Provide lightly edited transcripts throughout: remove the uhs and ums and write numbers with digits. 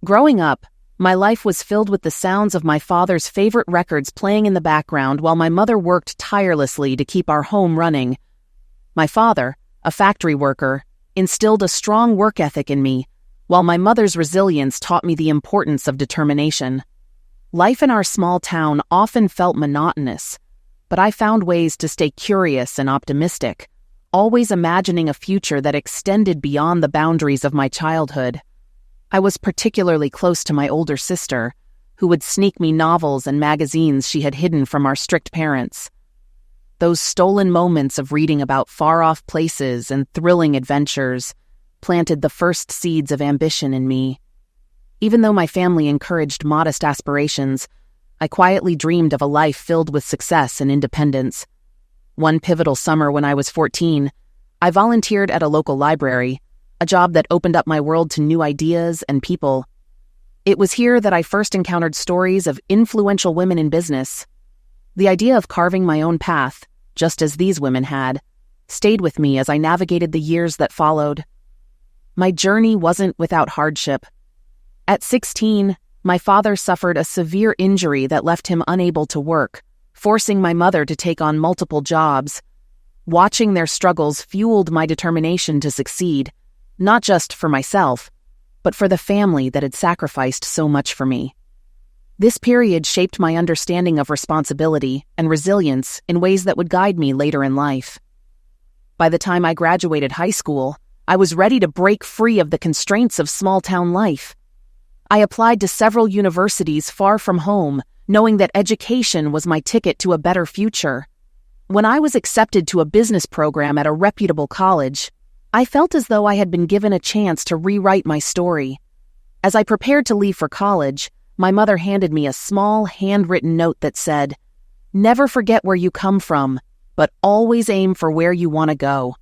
Growing up, my life was filled with the sounds of my father's favorite records playing in the background while my mother worked tirelessly to keep our home running. My father, a factory worker, instilled a strong work ethic in me, while my mother's resilience taught me the importance of determination. Life in our small town often felt monotonous, but I found ways to stay curious and optimistic, always imagining a future that extended beyond the boundaries of my childhood. I was particularly close to my older sister, who would sneak me novels and magazines she had hidden from our strict parents. Those stolen moments of reading about far-off places and thrilling adventures planted the first seeds of ambition in me. Even though my family encouraged modest aspirations, I quietly dreamed of a life filled with success and independence. One pivotal summer when I was 14, I volunteered at a local library, a job that opened up my world to new ideas and people. It was here that I first encountered stories of influential women in business. The idea of carving my own path, just as these women had, stayed with me as I navigated the years that followed. My journey wasn't without hardship. At 16, my father suffered a severe injury that left him unable to work, forcing my mother to take on multiple jobs. Watching their struggles fueled my determination to succeed, not just for myself, but for the family that had sacrificed so much for me. This period shaped my understanding of responsibility and resilience in ways that would guide me later in life. By the time I graduated high school, I was ready to break free of the constraints of small-town life. I applied to several universities far from home, knowing that education was my ticket to a better future. When I was accepted to a business program at a reputable college, I felt as though I had been given a chance to rewrite my story. As I prepared to leave for college, my mother handed me a small, handwritten note that said, "Never forget where you come from, but always aim for where you want to go."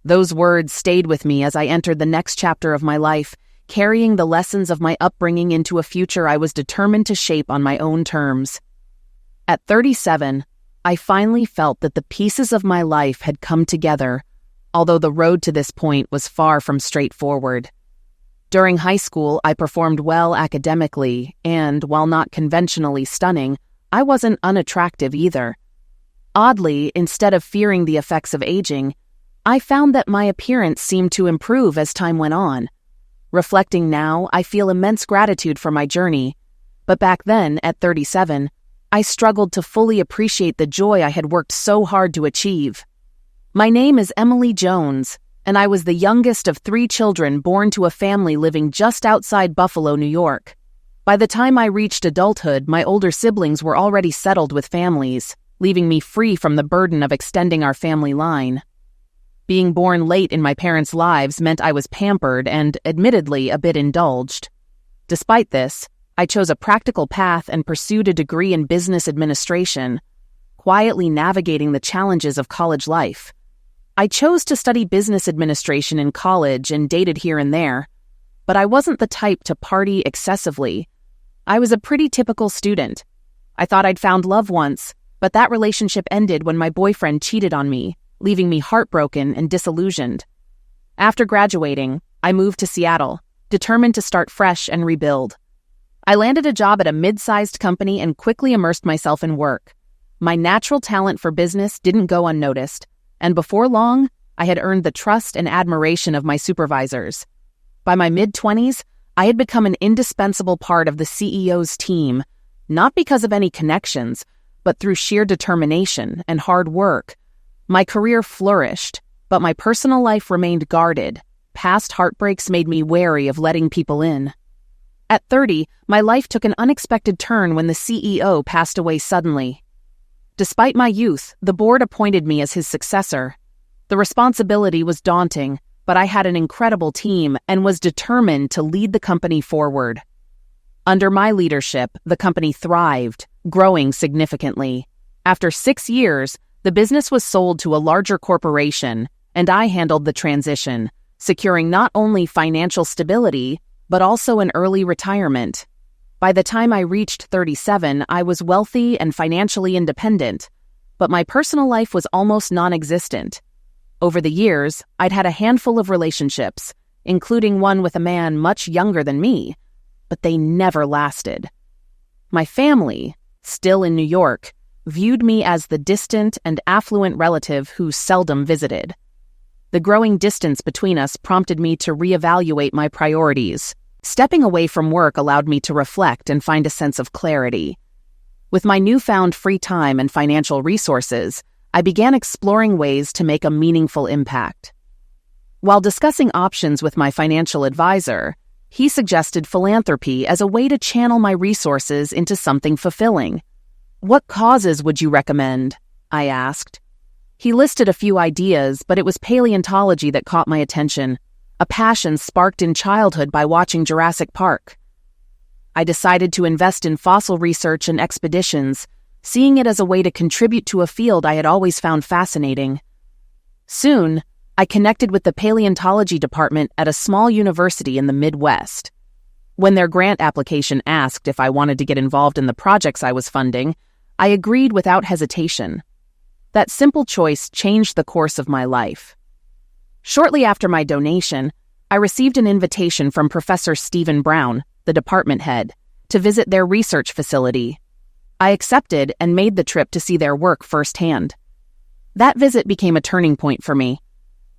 Those words stayed with me as I entered the next chapter of my life, carrying the lessons of my upbringing into a future I was determined to shape on my own terms. At 37, I finally felt that the pieces of my life had come together, although the road to this point was far from straightforward. During high school, I performed well academically, and while not conventionally stunning, I wasn't unattractive either. Oddly, instead of fearing the effects of aging, I found that my appearance seemed to improve as time went on. Reflecting now, I feel immense gratitude for my journey, but back then, at 37, I struggled to fully appreciate the joy I had worked so hard to achieve. My name is Emily Jones, and I was the youngest of 3 children born to a family living just outside Buffalo, New York. By the time I reached adulthood, my older siblings were already settled with families, leaving me free from the burden of extending our family line. Being born late in my parents' lives meant I was pampered and, admittedly, a bit indulged. Despite this, I chose a practical path and pursued a degree in business administration, quietly navigating the challenges of college life. I chose to study business administration in college and dated here and there, but I wasn't the type to party excessively. I was a pretty typical student. I thought I'd found love once, but that relationship ended when my boyfriend cheated on me, leaving me heartbroken and disillusioned. After graduating, I moved to Seattle, determined to start fresh and rebuild. I landed a job at a mid-sized company and quickly immersed myself in work. My natural talent for business didn't go unnoticed, and before long, I had earned the trust and admiration of my supervisors. By my mid-20s, I had become an indispensable part of the CEO's team, not because of any connections, but through sheer determination and hard work. My career flourished, but my personal life remained guarded. Past heartbreaks made me wary of letting people in. At 30, my life took an unexpected turn when the CEO passed away suddenly. Despite my youth, the board appointed me as his successor. The responsibility was daunting, but I had an incredible team and was determined to lead the company forward. Under my leadership, the company thrived, growing significantly. After 6 years, the business was sold to a larger corporation, and I handled the transition, securing not only financial stability, but also an early retirement. By the time I reached 37, I was wealthy and financially independent, but my personal life was almost non-existent. Over the years, I'd had a handful of relationships, including one with a man much younger than me. but they never lasted. My family, still in New York, viewed me as the distant and affluent relative who seldom visited. The growing distance between us prompted me to reevaluate my priorities. Stepping away from work allowed me to reflect and find a sense of clarity. With my newfound free time and financial resources, I began exploring ways to make a meaningful impact. While discussing options with my financial advisor, he suggested philanthropy as a way to channel my resources into something fulfilling. "What causes would you recommend?" I asked. He listed a few ideas, but it was paleontology that caught my attention, a passion sparked in childhood by watching Jurassic Park. I decided to invest in fossil research and expeditions, seeing it as a way to contribute to a field I had always found fascinating. Soon, I connected with the paleontology department at a small university in the Midwest. When their grant application asked if I wanted to get involved in the projects I was funding, I agreed without hesitation. That simple choice changed the course of my life. Shortly after my donation, I received an invitation from Professor Stephen Brown, the department head, to visit their research facility. I accepted and made the trip to see their work firsthand. That visit became a turning point for me.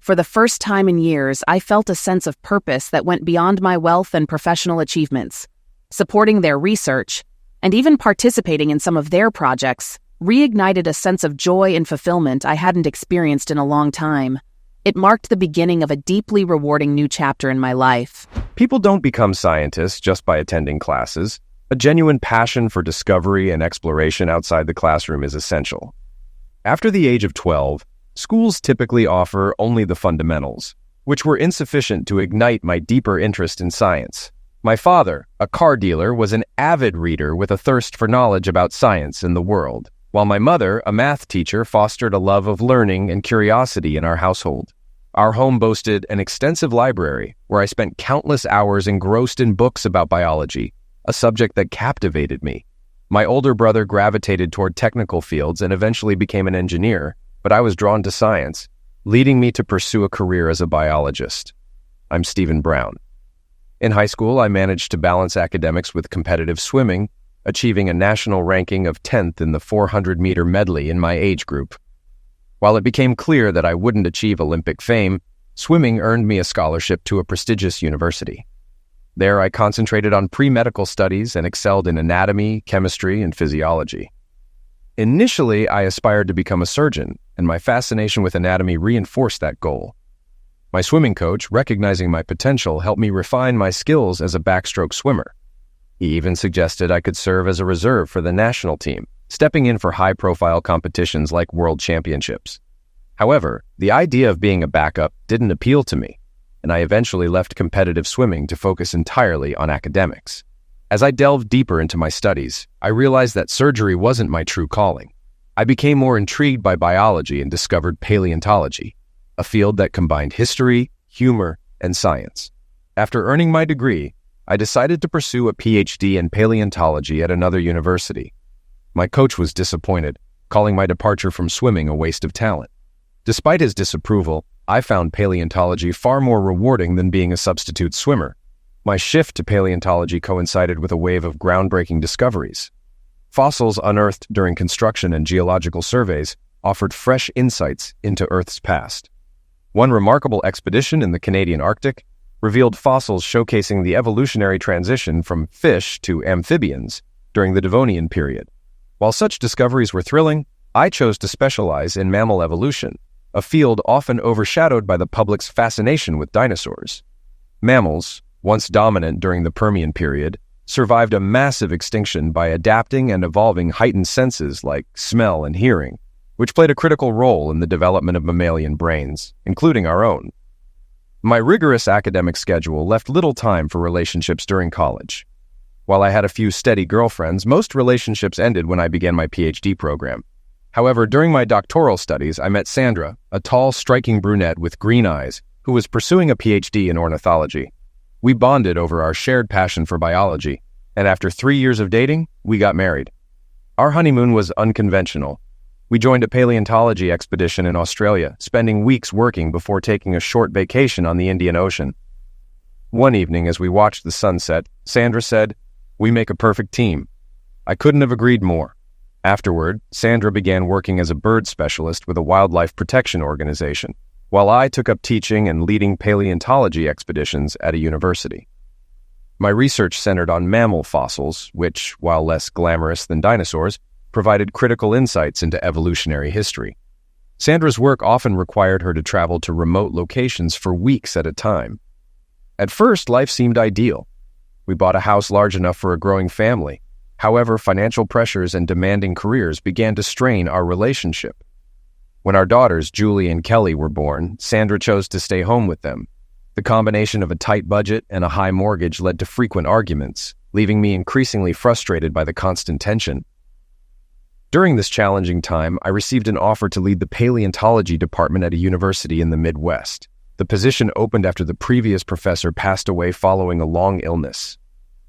For the first time in years, I felt a sense of purpose that went beyond my wealth and professional achievements. Supporting their research, and even participating in some of their projects, reignited a sense of joy and fulfillment I hadn't experienced in a long time. It marked the beginning of a deeply rewarding new chapter in my life. People don't become scientists just by attending classes. A genuine passion for discovery and exploration outside the classroom is essential. After the age of 12, schools typically offer only the fundamentals, which were insufficient to ignite my deeper interest in science. My father, a car dealer, was an avid reader with a thirst for knowledge about science and the world, while my mother, a math teacher, fostered a love of learning and curiosity in our household. Our home boasted an extensive library where I spent countless hours engrossed in books about biology, a subject that captivated me. My older brother gravitated toward technical fields and eventually became an engineer, but I was drawn to science, leading me to pursue a career as a biologist. I'm Stephen Brown. In high school, I managed to balance academics with competitive swimming, achieving a national ranking of 10th in the 400-meter medley in my age group. While it became clear that I wouldn't achieve Olympic fame, swimming earned me a scholarship to a prestigious university. There, I concentrated on pre-medical studies and excelled in anatomy, chemistry, and physiology. Initially, I aspired to become a surgeon, and my fascination with anatomy reinforced that goal. My swimming coach, recognizing my potential, helped me refine my skills as a backstroke swimmer. He even suggested I could serve as a reserve for the national team, stepping in for high-profile competitions like World Championships. However, the idea of being a backup didn't appeal to me, and I eventually left competitive swimming to focus entirely on academics. As I delved deeper into my studies, I realized that surgery wasn't my true calling. I became more intrigued by biology and discovered paleontology, a field that combined history, humor, and science. After earning my degree, I decided to pursue a PhD in paleontology at another university. My coach was disappointed, calling my departure from swimming a waste of talent. Despite his disapproval, I found paleontology far more rewarding than being a substitute swimmer. My shift to paleontology coincided with a wave of groundbreaking discoveries. Fossils unearthed during construction and geological surveys offered fresh insights into Earth's past. One remarkable expedition in the Canadian Arctic revealed fossils showcasing the evolutionary transition from fish to amphibians during the Devonian period. While such discoveries were thrilling, I chose to specialize in mammal evolution, a field often overshadowed by the public's fascination with dinosaurs. Mammals, once dominant during the Permian period, survived a massive extinction by adapting and evolving heightened senses like smell and hearing, which played a critical role in the development of mammalian brains, including our own. My rigorous academic schedule left little time for relationships during college. While I had a few steady girlfriends, most relationships ended when I began my PhD program. However, during my doctoral studies, I met Sandra, a tall, striking brunette with green eyes, who was pursuing a PhD in ornithology. We bonded over our shared passion for biology, and after 3 years of dating, we got married. Our honeymoon was unconventional. We joined a paleontology expedition in Australia, spending weeks working before taking a short vacation on the Indian Ocean. One evening, as we watched the sunset, Sandra said, "We make a perfect team." I couldn't have agreed more. Afterward, Sandra began working as a bird specialist with a wildlife protection organization, while I took up teaching and leading paleontology expeditions at a university. My research centered on mammal fossils, which, while less glamorous than dinosaurs, provided critical insights into evolutionary history. Sandra's work often required her to travel to remote locations for weeks at a time. At first, life seemed ideal. We bought a house large enough for a growing family. However, financial pressures and demanding careers began to strain our relationship. When our daughters, Julie and Kelly, were born, Sandra chose to stay home with them. The combination of a tight budget and a high mortgage led to frequent arguments, leaving me increasingly frustrated by the constant tension. During this challenging time, I received an offer to lead the paleontology department at a university in the Midwest. The position opened after the previous professor passed away following a long illness.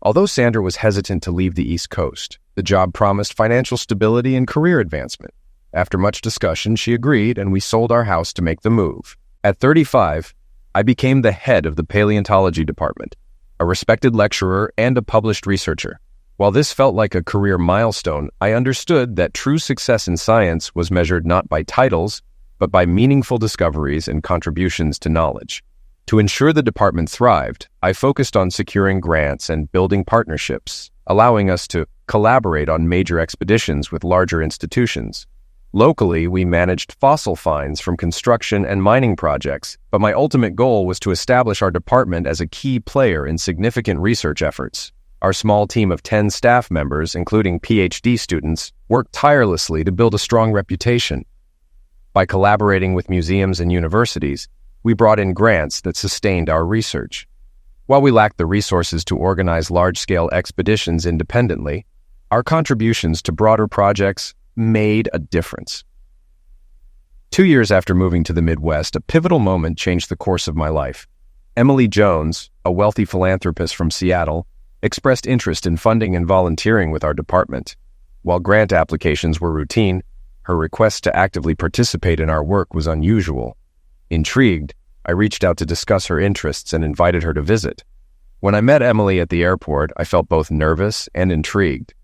Although Sandra was hesitant to leave the East Coast, the job promised financial stability and career advancement. After much discussion, she agreed, and we sold our house to make the move. At 35, I became the head of the paleontology department, a respected lecturer and a published researcher. While this felt like a career milestone, I understood that true success in science was measured not by titles, but by meaningful discoveries and contributions to knowledge. To ensure the department thrived, I focused on securing grants and building partnerships, allowing us to collaborate on major expeditions with larger institutions. Locally, we managed fossil finds from construction and mining projects, but my ultimate goal was to establish our department as a key player in significant research efforts. Our small team of 10 staff members, including PhD students, worked tirelessly to build a strong reputation. By collaborating with museums and universities, we brought in grants that sustained our research. While we lacked the resources to organize large-scale expeditions independently, our contributions to broader projects made a difference. 2 years after moving to the Midwest, a pivotal moment changed the course of my life. Emily Jones, a wealthy philanthropist from Seattle, expressed interest in funding and volunteering with our department. While grant applications were routine, her request to actively participate in our work was unusual. Intrigued, I reached out to discuss her interests and invited her to visit. When I met Emily at the airport, I felt both nervous and intrigued.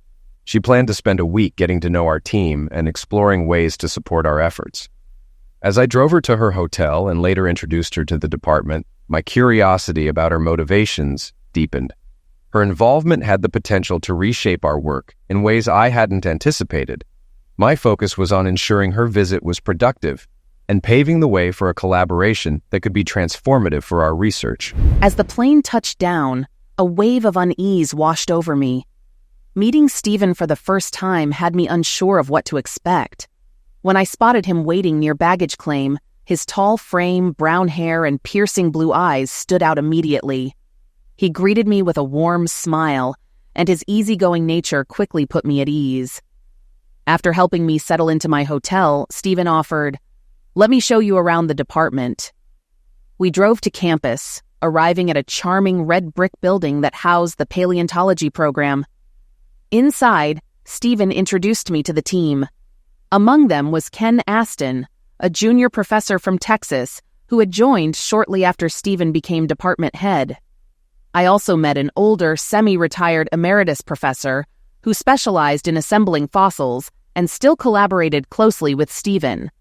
She planned to spend a week getting to know our team and exploring ways to support our efforts. As I drove her to her hotel and later introduced her to the department, my curiosity about her motivations deepened. Her involvement had the potential to reshape our work in ways I hadn't anticipated. My focus was on ensuring her visit was productive and paving the way for a collaboration that could be transformative for our research. As the plane touched down, a wave of unease washed over me. Meeting Stephen for the first time had me unsure of what to expect. When I spotted him waiting near baggage claim, his tall frame, brown hair, and piercing blue eyes stood out immediately. He greeted me with a warm smile, and his easygoing nature quickly put me at ease. After helping me settle into my hotel, Stephen offered, "Let me show you around the department." We drove to campus, arriving at a charming red brick building that housed the paleontology program. Inside, Stephen introduced me to the team. Among them was Ken Aston, a junior professor from Texas who had joined shortly after Stephen became department head. I also met an older, semi-retired emeritus professor who specialized in assembling fossils and still collaborated closely with Stephen.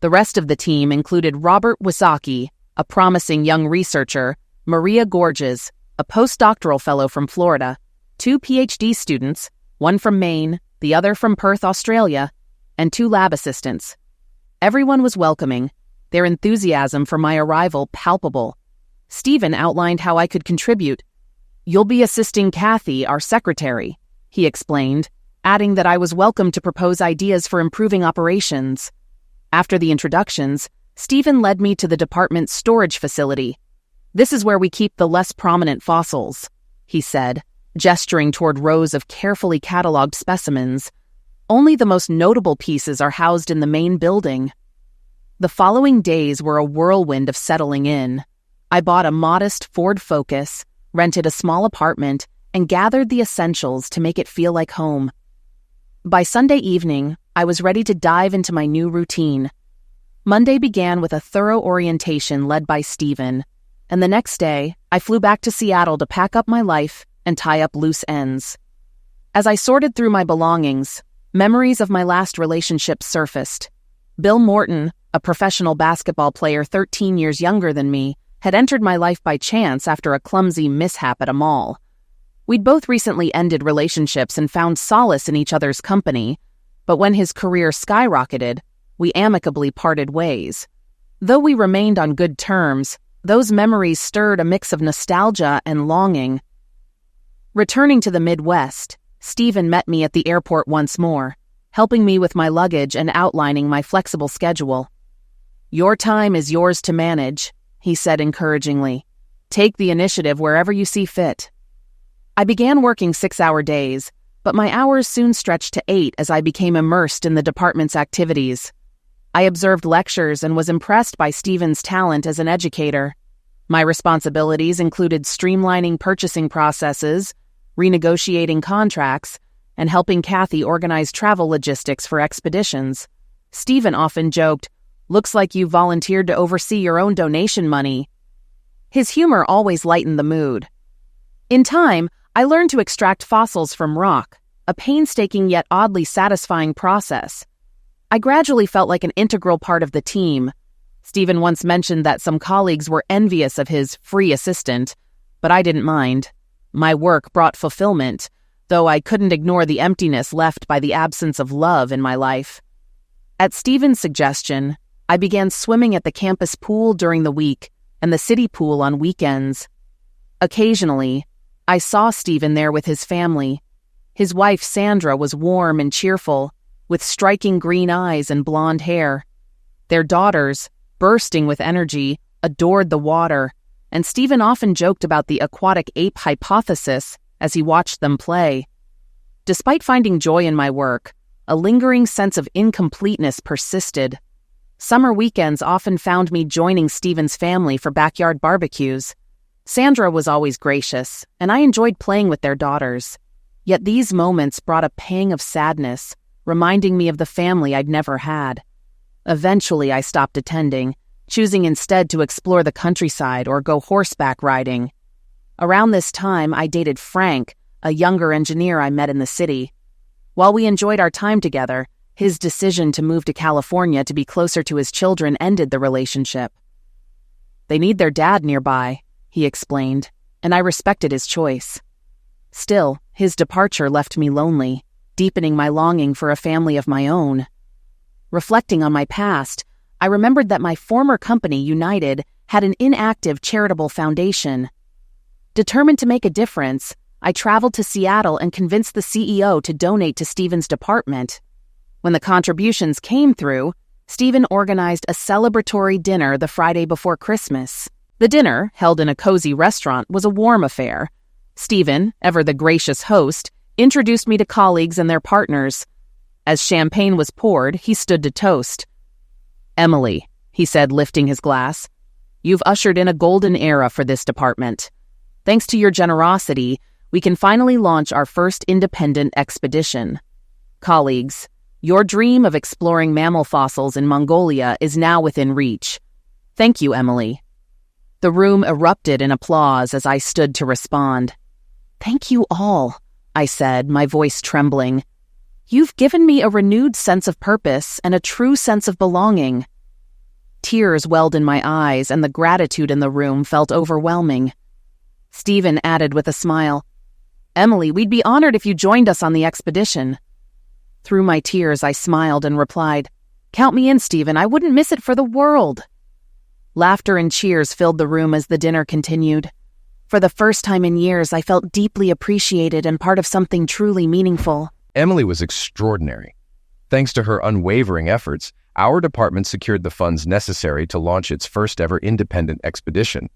The rest of the team included Robert Wysocki, a promising young researcher, Maria Gorges, a postdoctoral fellow from Florida, 2 PhD students, one from Maine, the other from Perth, Australia, and 2 lab assistants. Everyone was welcoming, their enthusiasm for my arrival palpable. Stephen outlined how I could contribute. "You'll be assisting Kathy, our secretary," he explained, adding that I was welcome to propose ideas for improving operations. After the introductions, Stephen led me to the department's storage facility. "This is where we keep the less prominent fossils," he said, gesturing toward rows of carefully cataloged specimens. "Only the most notable pieces are housed in the main building." The following days were a whirlwind of settling in. I bought a modest Ford Focus, rented a small apartment, and gathered the essentials to make it feel like home. By Sunday evening, I was ready to dive into my new routine. Monday began with a thorough orientation led by Stephen. and the next day, I flew back to Seattle to pack up my life and tie up loose ends. As I sorted through my belongings, memories of my last relationship surfaced. Bill Morton, a professional basketball player 13 years younger than me, had entered my life by chance after a clumsy mishap at a mall. We'd both recently ended relationships and found solace in each other's company, but when his career skyrocketed, we amicably parted ways. Though we remained on good terms, those memories stirred a mix of nostalgia and longing. Returning to the Midwest, Stephen met me at the airport once more, helping me with my luggage and outlining my flexible schedule. "Your time is yours to manage," he said encouragingly. "Take the initiative wherever you see fit." I began working 6-hour days, but my hours soon stretched to 8 as I became immersed in the department's activities. I observed lectures and was impressed by Stephen's talent as an educator. My responsibilities included streamlining purchasing processes, renegotiating contracts, and helping Kathy organize travel logistics for expeditions. Stephen often joked, "Looks like you volunteered to oversee your own donation money." His humor always lightened the mood. In time, I learned to extract fossils from rock, a painstaking yet oddly satisfying process. I gradually felt like an integral part of the team. Stephen once mentioned that some colleagues were envious of his free assistant, but I didn't mind. My work brought fulfillment, though I couldn't ignore the emptiness left by the absence of love in my life. At Stephen's suggestion, I began swimming at the campus pool during the week and the city pool on weekends. Occasionally, I saw Stephen there with his family. His wife, Sandra, was warm and cheerful, with striking green eyes and blonde hair. Their daughters, bursting with energy, adored the water, and Stephen often joked about the aquatic ape hypothesis as he watched them play. Despite finding joy in my work, a lingering sense of incompleteness persisted. Summer weekends often found me joining Stephen's family for backyard barbecues. Sandra was always gracious, and I enjoyed playing with their daughters. Yet these moments brought a pang of sadness, reminding me of the family I'd never had. Eventually, I stopped attending, choosing instead to explore the countryside or go horseback riding. Around this time, I dated Frank, a younger engineer I met in the city. While we enjoyed our time together, his decision to move to California to be closer to his children ended the relationship. "They need their dad nearby," he explained, and I respected his choice. Still, his departure left me lonely, deepening my longing for a family of my own. Reflecting on my past, I remembered that my former company, United, had an inactive charitable foundation. Determined to make a difference, I traveled to Seattle and convinced the CEO to donate to Stephen's department. When the contributions came through, Stephen organized a celebratory dinner the Friday before Christmas. The dinner, held in a cozy restaurant, was a warm affair. Stephen, ever the gracious host, introduced me to colleagues and their partners. As champagne was poured, he stood to toast. "Emily," he said, lifting his glass, "you've ushered in a golden era for this department. Thanks to your generosity, we can finally launch our first independent expedition. Colleagues, your dream of exploring mammal fossils in Mongolia is now within reach. Thank you, Emily." The room erupted in applause as I stood to respond. "Thank you all," I said, my voice trembling. "You've given me a renewed sense of purpose and a true sense of belonging." Tears welled in my eyes, and the gratitude in the room felt overwhelming. Stephen added with a smile, "Emily, we'd be honored if you joined us on the expedition." Through my tears, I smiled and replied, "Count me in, Stephen. I wouldn't miss it for the world." Laughter and cheers filled the room as the dinner continued. For the first time in years, I felt deeply appreciated and part of something truly meaningful. Emily was extraordinary. Thanks to her unwavering efforts, our department secured the funds necessary to launch its first-ever independent expedition.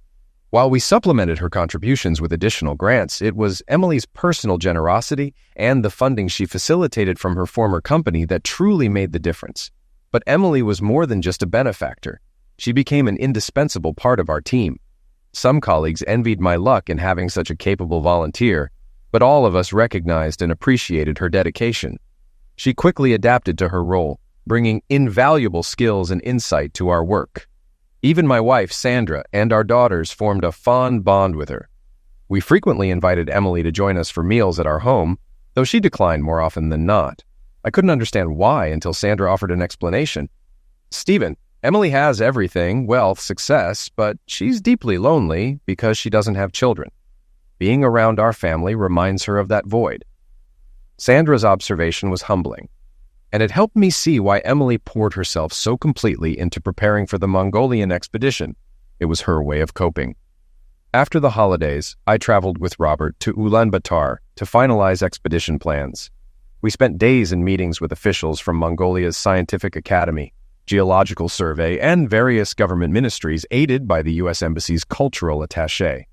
While we supplemented her contributions with additional grants, it was Emily's personal generosity and the funding she facilitated from her former company that truly made the difference. But Emily was more than just a benefactor. She became an indispensable part of our team. Some colleagues envied my luck in having such a capable volunteer, but all of us recognized and appreciated her dedication. She quickly adapted to her role, bringing invaluable skills and insight to our work. Even my wife, Sandra, and our daughters formed a fond bond with her. We frequently invited Emily to join us for meals at our home, though she declined more often than not. I couldn't understand why until Sandra offered an explanation. "Stephen, Emily has everything, wealth, success, but she's deeply lonely because she doesn't have children. Being around our family reminds her of that void." Sandra's observation was humbling, and it helped me see why Emily poured herself so completely into preparing for the Mongolian expedition. It was her way of coping. After the holidays, I traveled with Robert to Ulaanbaatar to finalize expedition plans. We spent days in meetings with officials from Mongolia's Scientific Academy, Geological Survey, and various government ministries aided by the U.S. Embassy's cultural attaché.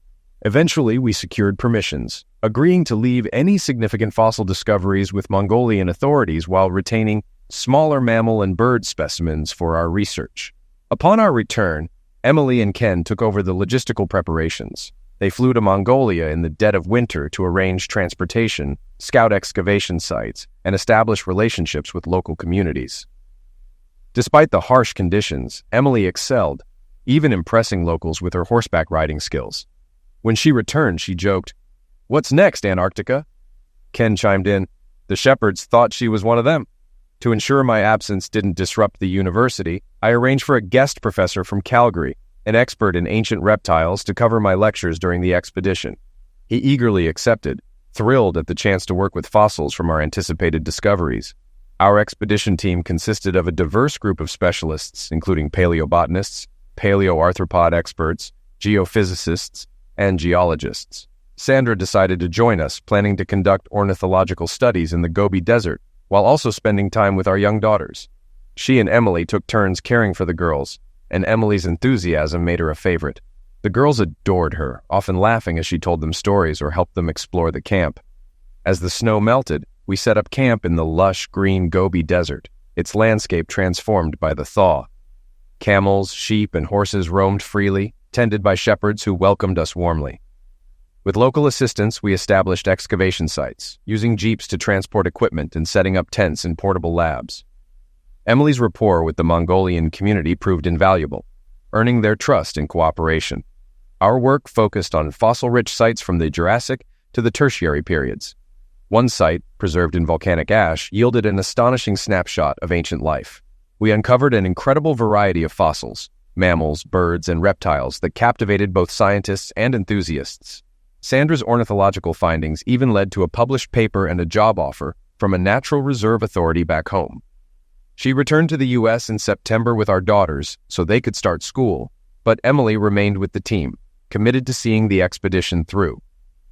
Eventually, we secured permissions, agreeing to leave any significant fossil discoveries with Mongolian authorities while retaining smaller mammal and bird specimens for our research. Upon our return, Emily and Ken took over the logistical preparations. They flew to Mongolia in the dead of winter to arrange transportation, scout excavation sites, and establish relationships with local communities. Despite the harsh conditions, Emily excelled, even impressing locals with her horseback riding skills. When she returned, she joked, "What's next, Antarctica?" Ken chimed in, "The shepherds thought she was one of them." To ensure my absence didn't disrupt the university, I arranged for a guest professor from Calgary, an expert in ancient reptiles, to cover my lectures during the expedition. He eagerly accepted, thrilled at the chance to work with fossils from our anticipated discoveries. Our expedition team consisted of a diverse group of specialists, including paleobotanists, paleoarthropod experts, geophysicists, and geologists. Sandra decided to join us, planning to conduct ornithological studies in the Gobi Desert, while also spending time with our young daughters. She and Emily took turns caring for the girls, and Emily's enthusiasm made her a favorite. The girls adored her, often laughing as she told them stories or helped them explore the camp. As the snow melted, we set up camp in the lush green Gobi Desert, its landscape transformed by the thaw. Camels, sheep, and horses roamed freely, tended by shepherds who welcomed us warmly. With local assistance, we established excavation sites, using jeeps to transport equipment and setting up tents in portable labs. Emily's rapport with the Mongolian community proved invaluable, earning their trust and cooperation. Our work focused on fossil-rich sites from the Jurassic to the Tertiary periods. One site, preserved in volcanic ash, yielded an astonishing snapshot of ancient life. We uncovered an incredible variety of fossils, mammals, birds, and reptiles that captivated both scientists and enthusiasts. Sandra's ornithological findings even led to a published paper and a job offer from a natural reserve authority back home. She returned to the U.S. in September with our daughters so they could start school, but Emily remained with the team, committed to seeing the expedition through.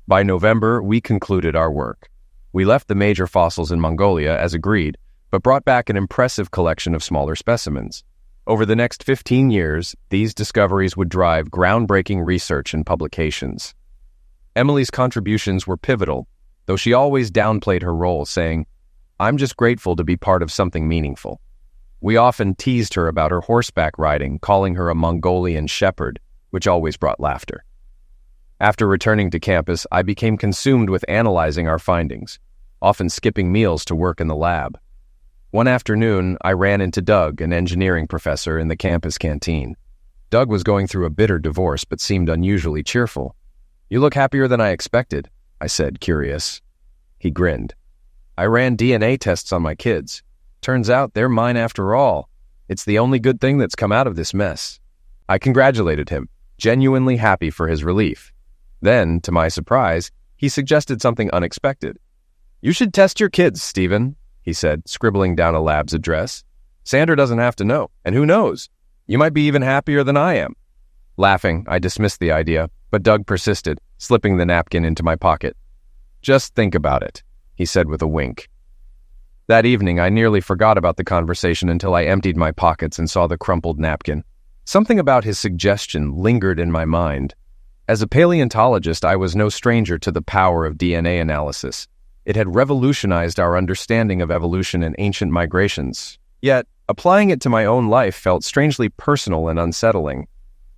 By November, we concluded our work. We left the major fossils in Mongolia as agreed, but brought back an impressive collection of smaller specimens. Over the next 15 years, these discoveries would drive groundbreaking research and publications. Emily's contributions were pivotal, though she always downplayed her role, saying, "I'm just grateful to be part of something meaningful." We often teased her about her horseback riding, calling her a Mongolian shepherd, which always brought laughter. After returning to campus, I became consumed with analyzing our findings, often skipping meals to work in the lab. One afternoon, I ran into Doug, an engineering professor, in the campus canteen. Doug was going through a bitter divorce but seemed unusually cheerful. "You look happier than I expected," I said, curious. He grinned. "I ran DNA tests on my kids. Turns out they're mine after all. It's the only good thing that's come out of this mess." I congratulated him, genuinely happy for his relief. Then, to my surprise, he suggested something unexpected. "You should test your kids, Stephen," he said, scribbling down a lab's address. "Sandra doesn't have to know, and who knows? You might be even happier than I am." Laughing, I dismissed the idea, but Doug persisted, slipping the napkin into my pocket. "Just think about it," he said with a wink. That evening, I nearly forgot about the conversation until I emptied my pockets and saw the crumpled napkin. Something about his suggestion lingered in my mind. As a paleontologist, I was no stranger to the power of DNA analysis. It had revolutionized our understanding of evolution and ancient migrations. Yet, applying it to my own life felt strangely personal and unsettling.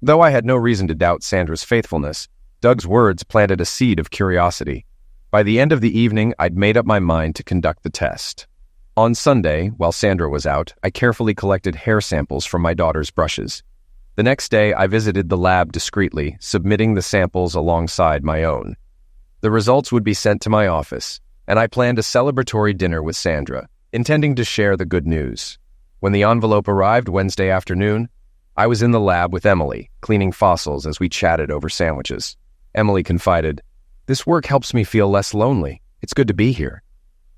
Though I had no reason to doubt Sandra's faithfulness, Doug's words planted a seed of curiosity. By the end of the evening, I'd made up my mind to conduct the test. On Sunday, while Sandra was out, I carefully collected hair samples from my daughter's brushes. The next day, I visited the lab discreetly, submitting the samples alongside my own. The results would be sent to my office, and I planned a celebratory dinner with Sandra, intending to share the good news. When the envelope arrived Wednesday afternoon, I was in the lab with Emily, cleaning fossils as we chatted over sandwiches. Emily confided, "This work helps me feel less lonely. It's good to be here."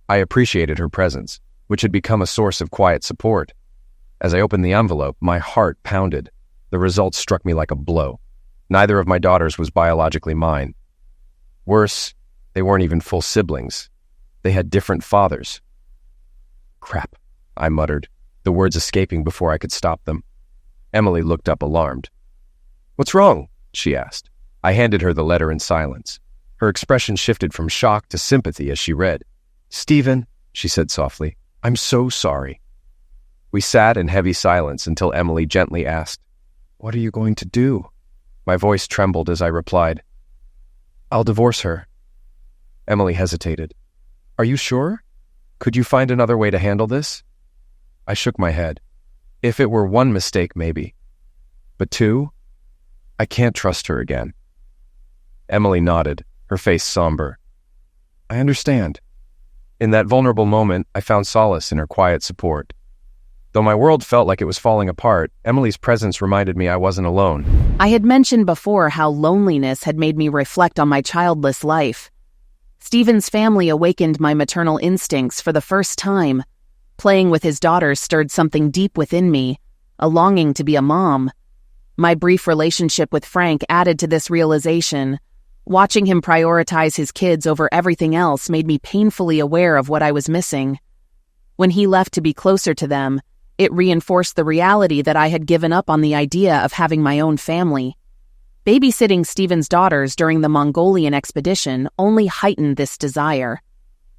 I appreciated her presence, which had become a source of quiet support. As I opened the envelope, my heart pounded. The results struck me like a blow. Neither of my daughters was biologically mine. Worse, they weren't even full siblings. They had different fathers. "Crap," I muttered, the words escaping before I could stop them. Emily looked up alarmed. "What's wrong?" she asked. I handed her the letter in silence. Her expression shifted from shock to sympathy as she read. "Stephen," she said softly, "I'm so sorry." We sat in heavy silence until Emily gently asked, "What are you going to do?" My voice trembled as I replied, "I'll divorce her." Emily hesitated. "Are you sure? Could you find another way to handle this?" I shook my head. If it were one mistake, maybe. But two? I can't trust her again. Emily nodded, her face somber. "I understand." In that vulnerable moment, I found solace in her quiet support. Though my world felt like it was falling apart, Emily's presence reminded me I wasn't alone. I had mentioned before how loneliness had made me reflect on my childless life. Stephen's family awakened my maternal instincts for the first time. Playing with his daughters stirred something deep within me, a longing to be a mom. My brief relationship with Frank added to this realization. Watching him prioritize his kids over everything else made me painfully aware of what I was missing. When he left to be closer to them, it reinforced the reality that I had given up on the idea of having my own family. Babysitting Stephen's daughters during the Mongolian expedition only heightened this desire.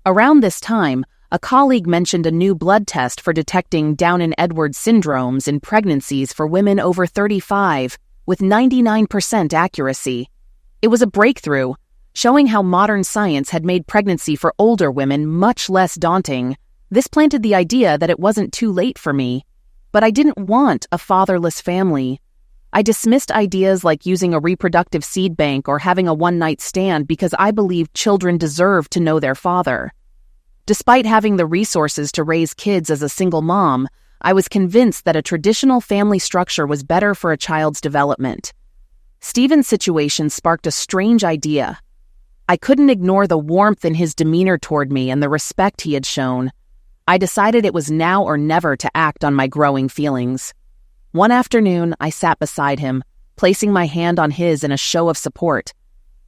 Around this time, a colleague mentioned a new blood test for detecting Down-Edwards syndromes in pregnancies for women over 35, with 99% accuracy. It was a breakthrough, showing how modern science had made pregnancy for older women much less daunting. This planted the idea that it wasn't too late for me. But I didn't want a fatherless family. I dismissed ideas like using a reproductive seed bank or having a one-night stand because I believed children deserved to know their father. Despite having the resources to raise kids as a single mom, I was convinced that a traditional family structure was better for a child's development. Stephen's situation sparked a strange idea. I couldn't ignore the warmth in his demeanor toward me and the respect he had shown. I decided it was now or never to act on my growing feelings. One afternoon, I sat beside him, placing my hand on his in a show of support.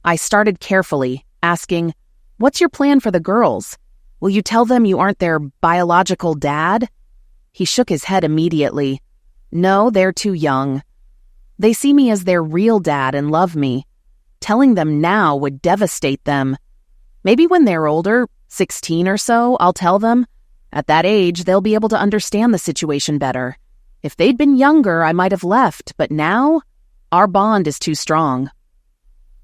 I started carefully, asking, "What's your plan for the girls? Will you tell them you aren't their biological dad?" He shook his head immediately. "No, they're too young. They see me as their real dad and love me. Telling them now would devastate them. Maybe when they're older, 16 or so, I'll tell them. At that age, they'll be able to understand the situation better. If they'd been younger, I might have left, but now, our bond is too strong."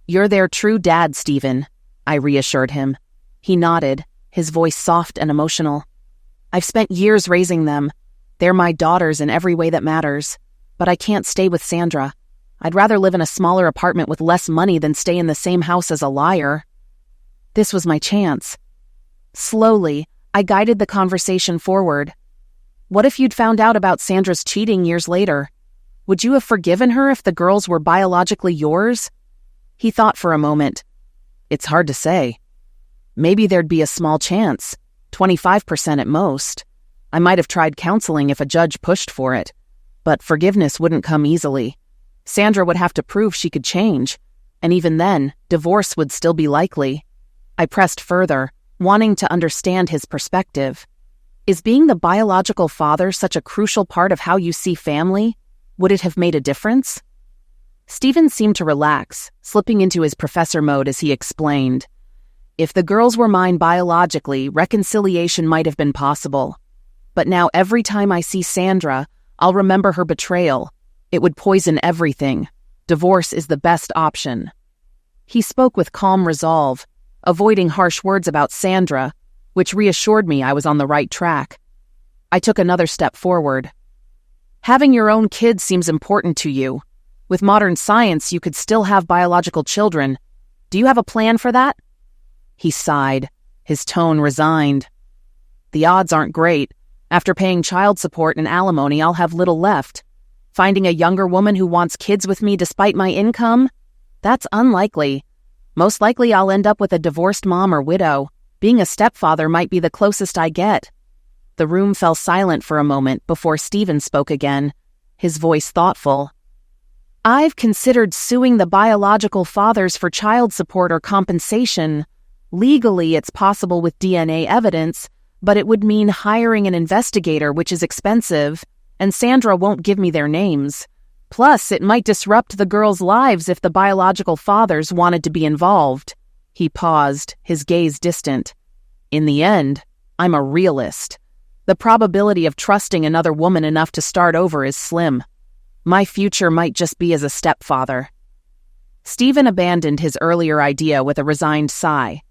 "You're their true dad, Stephen," I reassured him. He nodded, his voice soft and emotional. "I've spent years raising them. They're my daughters in every way that matters. But I can't stay with Sandra. I'd rather live in a smaller apartment with less money than stay in the same house as a liar." This was my chance. Slowly, I guided the conversation forward. "What if you'd found out about Sandra's cheating years later? Would you have forgiven her if the girls were biologically yours?" He thought for a moment. "It's hard to say. Maybe there'd be a small chance, 25% at most. I might have tried counseling if a judge pushed for it. But forgiveness wouldn't come easily. Sandra would have to prove she could change. And even then, divorce would still be likely." I pressed further, wanting to understand his perspective. "Is being the biological father such a crucial part of how you see family? Would it have made a difference?" Stephen seemed to relax, slipping into his professor mode as he explained. "If the girls were mine biologically, reconciliation might have been possible. But now every time I see Sandra, I'll remember her betrayal. It would poison everything. Divorce is the best option." He spoke with calm resolve, avoiding harsh words about Sandra, which reassured me I was on the right track. I took another step forward. Having your own kids seems important to you. With modern science, you could still have biological children. Do you have a plan for that?" He sighed, his tone resigned. "The odds aren't great. After paying child support and alimony, I'll have little left. Finding a younger woman who wants kids with me despite my income? That's unlikely. Most likely I'll end up with a divorced mom or widow. Being a stepfather might be the closest I get." The room fell silent for a moment before Stephen spoke again, his voice thoughtful. "I've considered suing the biological fathers for child support or compensation. Legally, it's possible with DNA evidence, but it would mean hiring an investigator, which is expensive, and Sandra won't give me their names. Plus, it might disrupt the girls' lives if the biological fathers wanted to be involved." He paused, his gaze distant. "In the end, I'm a realist. The probability of trusting another woman enough to start over is slim. My future might just be as a stepfather." Stephen abandoned his earlier idea with a resigned sigh,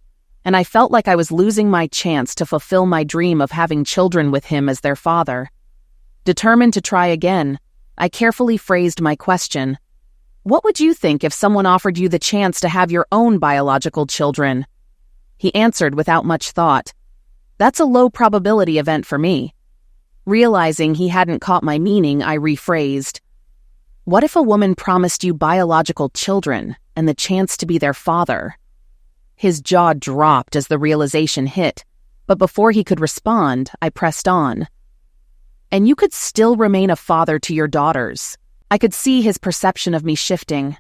and I felt like I was losing my chance to fulfill my dream of having children with him as their father. Determined to try again, I carefully phrased my question. "What would you think if someone offered you the chance to have your own biological children?" He answered without much thought. "That's a low probability event for me." Realizing he hadn't caught my meaning, I rephrased. "What if a woman promised you biological children and the chance to be their father?" His jaw dropped as the realization hit, but before he could respond, I pressed on. "And you could still remain a father to your daughters." I could see his perception of me shifting.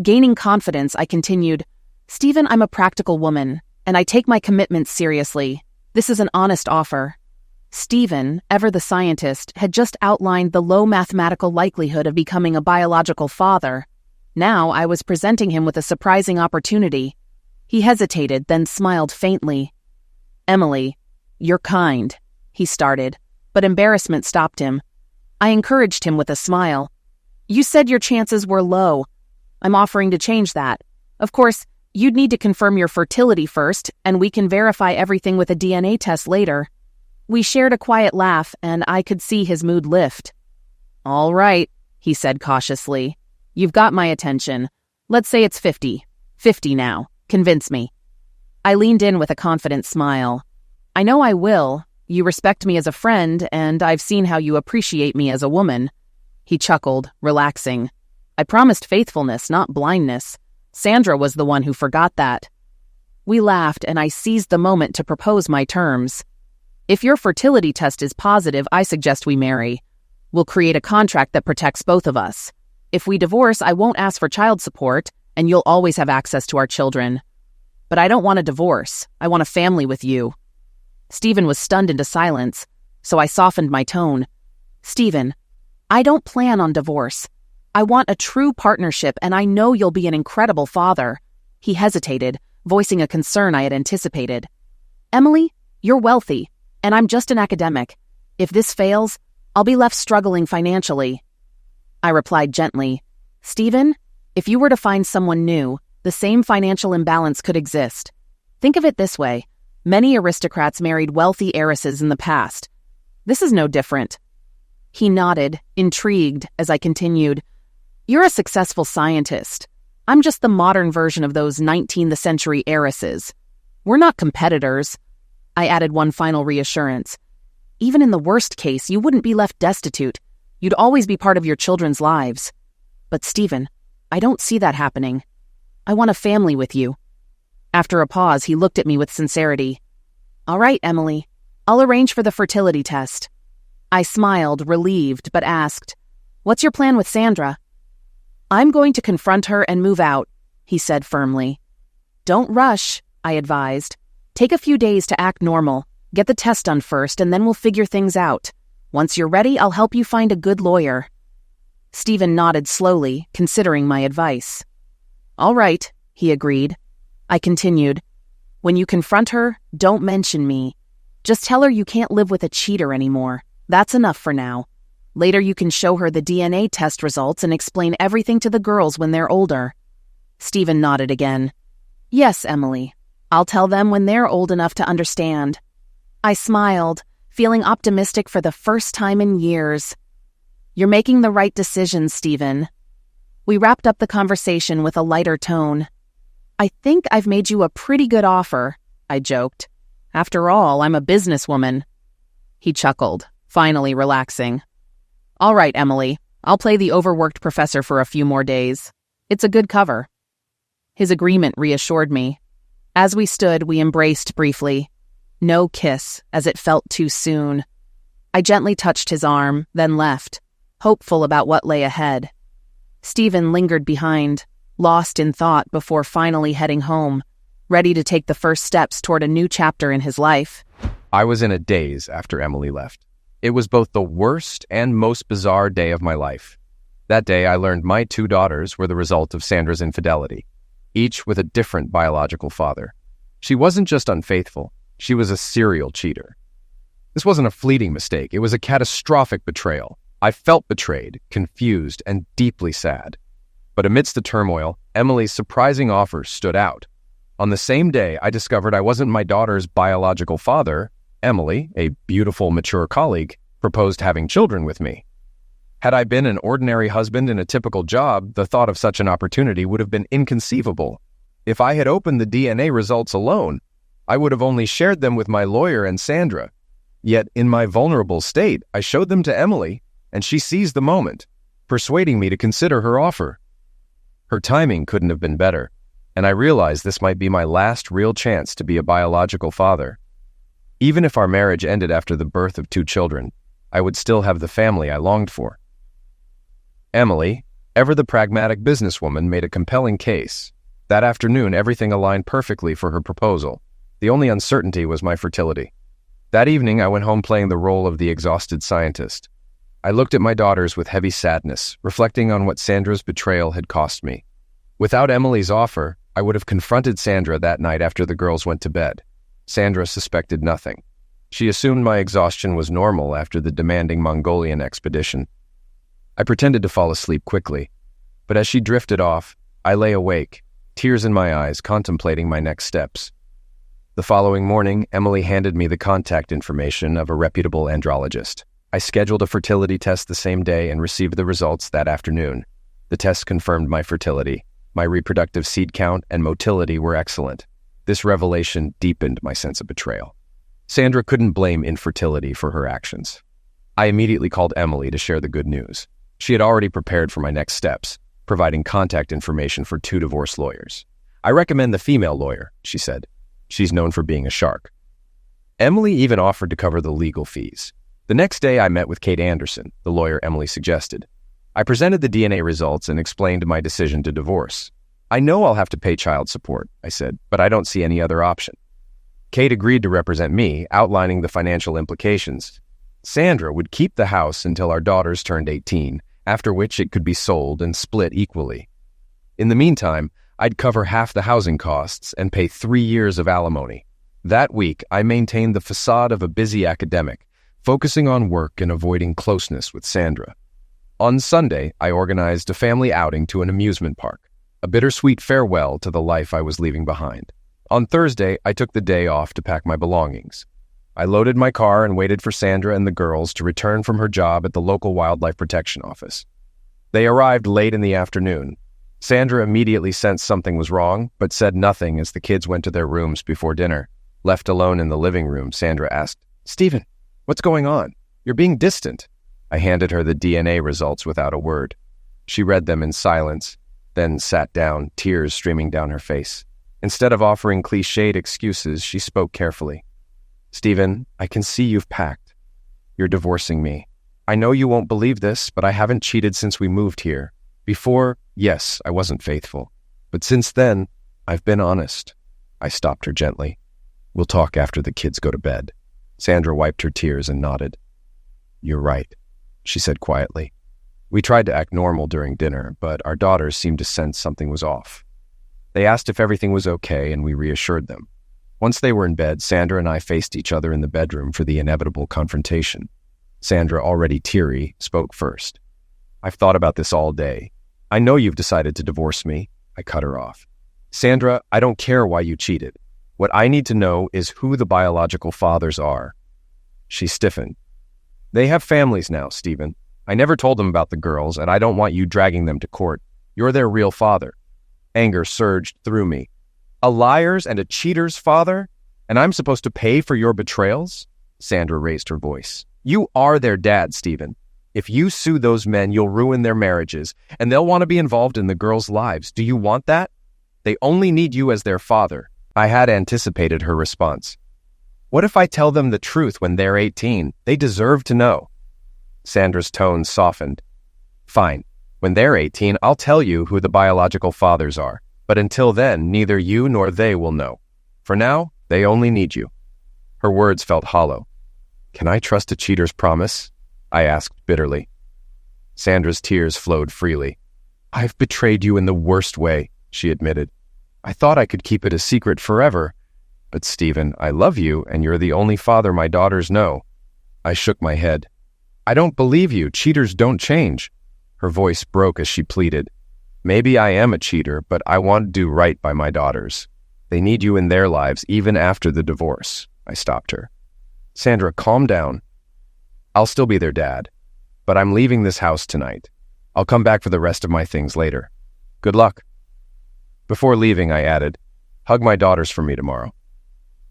Gaining confidence, I continued, "Stephen, I'm a practical woman, and I take my commitments seriously. This is an honest offer." Stephen, ever the scientist, had just outlined the low mathematical likelihood of becoming a biological father. Now I was presenting him with a surprising opportunity. He hesitated, then smiled faintly. "Emily, you're kind," he started, but embarrassment stopped him. I encouraged him with a smile. "You said your chances were low. I'm offering to change that. Of course, you'd need to confirm your fertility first, and we can verify everything with a DNA test later." We shared a quiet laugh, and I could see his mood lift. "All right," he said cautiously. "You've got my attention. Let's say it's 50. 50 now. Convince me." I leaned in with a confident smile. "I know I will. You respect me as a friend, and I've seen how you appreciate me as a woman." He chuckled, relaxing. "I promised faithfulness, not blindness. Sandra was the one who forgot that." We laughed, and I seized the moment to propose my terms. "If your fertility test is positive, I suggest we marry. We'll create a contract that protects both of us. If we divorce, I won't ask for child support, and you'll always have access to our children. But I don't want a divorce. I want a family with you." Stephen was stunned into silence, so I softened my tone. "Stephen, I don't plan on divorce. I want a true partnership, and I know you'll be an incredible father." He hesitated, voicing a concern I had anticipated. "Emily, you're wealthy, and I'm just an academic. If this fails, I'll be left struggling financially." I replied gently, "Stephen, if you were to find someone new, the same financial imbalance could exist. Think of it this way. Many aristocrats married wealthy heiresses in the past. This is no different." He nodded, intrigued, as I continued. "You're a successful scientist. I'm just the modern version of those 19th century heiresses. We're not competitors." I added one final reassurance. "Even in the worst case, you wouldn't be left destitute. You'd always be part of your children's lives. But Stephen, I don't see that happening. I want a family with you." After a pause, he looked at me with sincerity. "All right, Emily. I'll arrange for the fertility test." I smiled, relieved, but asked, "What's your plan with Sandra?" "I'm going to confront her and move out," he said firmly. "Don't rush," I advised. "Take a few days to act normal. Get the test done first, and then we'll figure things out. Once you're ready, I'll help you find a good lawyer." Stephen nodded slowly, considering my advice. "All right," he agreed. I continued, "When you confront her, don't mention me. Just tell her you can't live with a cheater anymore. That's enough for now. Later you can show her the DNA test results and explain everything to the girls when they're older." Stephen nodded again. "Yes, Emily. I'll tell them when they're old enough to understand." I smiled, feeling optimistic for the first time in years. You're making the right decision, Stephen. We wrapped up the conversation with a lighter tone. I think I've made you a pretty good offer, I joked. After all, I'm a businesswoman. He chuckled, finally relaxing. All right, Emily, I'll play the overworked professor for a few more days. It's a good cover. His agreement reassured me. As we stood, we embraced briefly. No kiss, as it felt too soon. I gently touched his arm, then left, hopeful about what lay ahead. Stephen lingered behind, lost in thought before finally heading home, ready to take the first steps toward a new chapter in his life. I was in a daze after Emily left. It was both the worst and most bizarre day of my life. That day, I learned my 2 daughters were the result of Sandra's infidelity, each with a different biological father. She wasn't just unfaithful, she was a serial cheater. This wasn't a fleeting mistake, it was a catastrophic betrayal. I felt betrayed, confused, and deeply sad. But amidst the turmoil, Emily's surprising offer stood out. On the same day, I discovered I wasn't my daughter's biological father. Emily, a beautiful, mature colleague, proposed having children with me. Had I been an ordinary husband in a typical job, the thought of such an opportunity would have been inconceivable. If I had opened the DNA results alone, I would have only shared them with my lawyer and Sandra. Yet, in my vulnerable state, I showed them to Emily, and she seized the moment, persuading me to consider her offer. Her timing couldn't have been better, and I realized this might be my last real chance to be a biological father. Even if our marriage ended after the birth of 2 children, I would still have the family I longed for. Emily, ever the pragmatic businesswoman, made a compelling case. That afternoon, everything aligned perfectly for her proposal. The only uncertainty was my fertility. That evening, I went home playing the role of the exhausted scientist. I looked at my daughters with heavy sadness, reflecting on what Sandra's betrayal had cost me. Without Emily's offer, I would have confronted Sandra that night after the girls went to bed. Sandra suspected nothing. She assumed my exhaustion was normal after the demanding Mongolian expedition. I pretended to fall asleep quickly, but as she drifted off, I lay awake, tears in my eyes, contemplating my next steps. The following morning, Emily handed me the contact information of a reputable andrologist. I scheduled a fertility test the same day and received the results that afternoon. The test confirmed my fertility. My reproductive seed count and motility were excellent. This revelation deepened my sense of betrayal. Sandra couldn't blame infertility for her actions. I immediately called Emily to share the good news. She had already prepared for my next steps, providing contact information for 2 divorce lawyers. I recommend the female lawyer, she said. She's known for being a shark. Emily even offered to cover the legal fees. The next day, I met with Kate Anderson, the lawyer Emily suggested. I presented the DNA results and explained my decision to divorce. I know I'll have to pay child support, I said, but I don't see any other option. Kate agreed to represent me, outlining the financial implications. Sandra would keep the house until our daughters turned 18, after which it could be sold and split equally. In the meantime, I'd cover half the housing costs and pay 3 years of alimony. That week, I maintained the facade of a busy academic, focusing on work and avoiding closeness with Sandra. On Sunday, I organized a family outing to an amusement park, a bittersweet farewell to the life I was leaving behind. On Thursday, I took the day off to pack my belongings. I loaded my car and waited for Sandra and the girls to return from her job at the local wildlife protection office. They arrived late in the afternoon. Sandra immediately sensed something was wrong, but said nothing as the kids went to their rooms before dinner. Left alone in the living room, Sandra asked, "Stephen, what's going on? You're being distant." I handed her the DNA results without a word. She read them in silence, then sat down, tears streaming down her face. Instead of offering cliched excuses, she spoke carefully. "Stephen, I can see you've packed. You're divorcing me. I know you won't believe this, but I haven't cheated since we moved here. Before, yes, I wasn't faithful. But since then, I've been honest." I stopped her gently. "We'll talk after the kids go to bed." Sandra wiped her tears and nodded. "You're right," she said quietly. We tried to act normal during dinner, but our daughters seemed to sense something was off. They asked if everything was okay, and we reassured them. Once they were in bed, Sandra and I faced each other in the bedroom for the inevitable confrontation. Sandra, already teary, spoke first. "I've thought about this all day. I know you've decided to divorce me." I cut her off. "Sandra, I don't care why you cheated. What I need to know is who the biological fathers are." She stiffened. "They have families now, Stephen. I never told them about the girls, and I don't want you dragging them to court. You're their real father." Anger surged through me. "A liar's and a cheater's father? And I'm supposed to pay for your betrayals?" Sandra raised her voice. "You are their dad, Stephen. If you sue those men, you'll ruin their marriages, and they'll want to be involved in the girls' lives. Do you want that? They only need you as their father." I had anticipated her response. "What if I tell them the truth when they're 18? They deserve to know." Sandra's tone softened. "Fine. When they're 18, I'll tell you who the biological fathers are. But until then, neither you nor they will know. For now, they only need you." Her words felt hollow. "Can I trust a cheater's promise?" I asked bitterly. Sandra's tears flowed freely. "I've betrayed you in the worst way," she admitted. "I thought I could keep it a secret forever. But Stephen, I love you, and you're the only father my daughters know." I shook my head. "I don't believe you. Cheaters don't change." Her voice broke as she pleaded. "Maybe I am a cheater, but I want to do right by my daughters. They need you in their lives even after the divorce." I stopped her. "Sandra, calm down. I'll still be their dad, but I'm leaving this house tonight. I'll come back for the rest of my things later. Good luck." Before leaving, I added, "Hug my daughters for me tomorrow."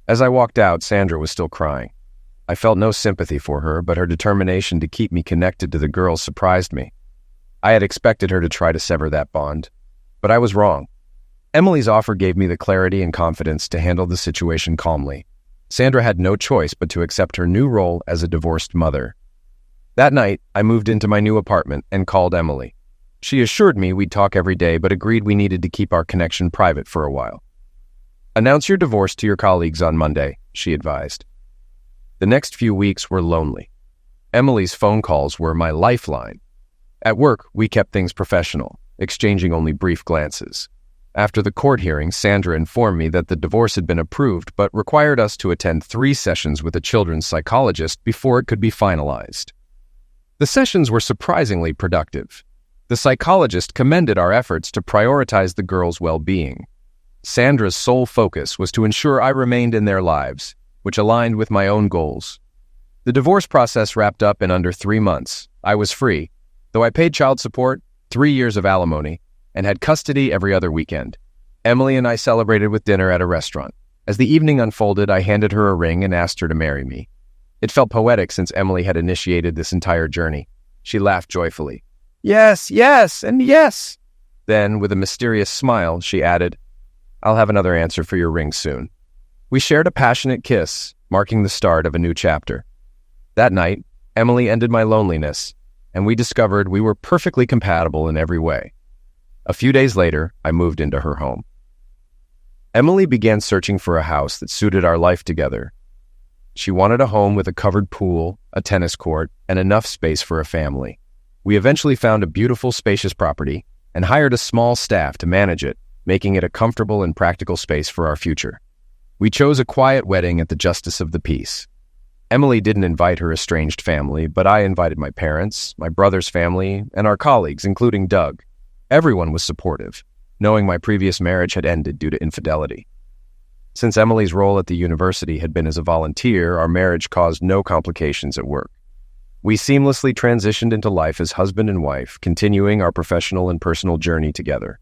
As I walked out, Sandra was still crying. I felt no sympathy for her, but her determination to keep me connected to the girls surprised me. I had expected her to try to sever that bond, but I was wrong. Emily's offer gave me the clarity and confidence to handle the situation calmly. Sandra had no choice but to accept her new role as a divorced mother. That night, I moved into my new apartment and called Emily. She assured me we'd talk every day, but agreed we needed to keep our connection private for a while. "Announce your divorce to your colleagues on Monday," she advised. The next few weeks were lonely. Emily's phone calls were my lifeline. At work, we kept things professional, exchanging only brief glances. After the court hearing, Sandra informed me that the divorce had been approved, but required us to attend 3 sessions with a children's psychologist before it could be finalized. The sessions were surprisingly productive. The psychologist commended our efforts to prioritize the girls' well-being. Sandra's sole focus was to ensure I remained in their lives, which aligned with my own goals. The divorce process wrapped up in under 3 months. I was free, though I paid child support, 3 years of alimony, and had custody every other weekend. Emily and I celebrated with dinner at a restaurant. As the evening unfolded, I handed her a ring and asked her to marry me. It felt poetic since Emily had initiated this entire journey. She laughed joyfully. "Yes, yes, and yes!" Then, with a mysterious smile, she added, "I'll have another answer for your ring soon." We shared a passionate kiss, marking the start of a new chapter. That night, Emily ended my loneliness, and we discovered we were perfectly compatible in every way. A few days later, I moved into her home. Emily began searching for a house that suited our life together. She wanted a home with a covered pool, a tennis court, and enough space for a family. We eventually found a beautiful, spacious property and hired a small staff to manage it, making it a comfortable and practical space for our future. We chose a quiet wedding at the Justice of the Peace. Emily didn't invite her estranged family, but I invited my parents, my brother's family, and our colleagues, including Doug. Everyone was supportive, knowing my previous marriage had ended due to infidelity. Since Emily's role at the university had been as a volunteer, our marriage caused no complications at work. We seamlessly transitioned into life as husband and wife, continuing our professional and personal journey together.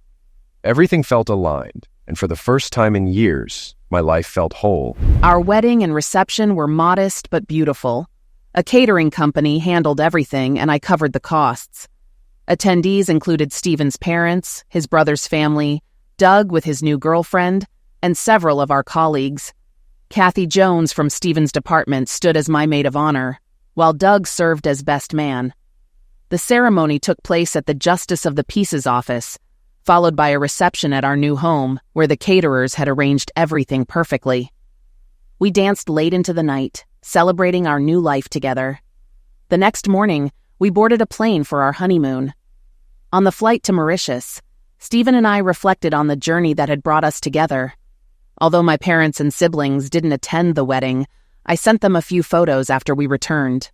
Everything felt aligned, and for the first time in years, my life felt whole. Our wedding and reception were modest but beautiful. A catering company handled everything, and I covered the costs. Attendees included Stephen's parents, his brother's family, Doug with his new girlfriend, and several of our colleagues. Kathy Jones from Stephen's department stood as my maid of honor, while Doug served as best man. The ceremony took place at the Justice of the Peace's office, followed by a reception at our new home, where the caterers had arranged everything perfectly. We danced late into the night, celebrating our new life together. The next morning, we boarded a plane for our honeymoon. On the flight to Mauritius, Stephen and I reflected on the journey that had brought us together. Although my parents and siblings didn't attend the wedding, I sent them a few photos after we returned.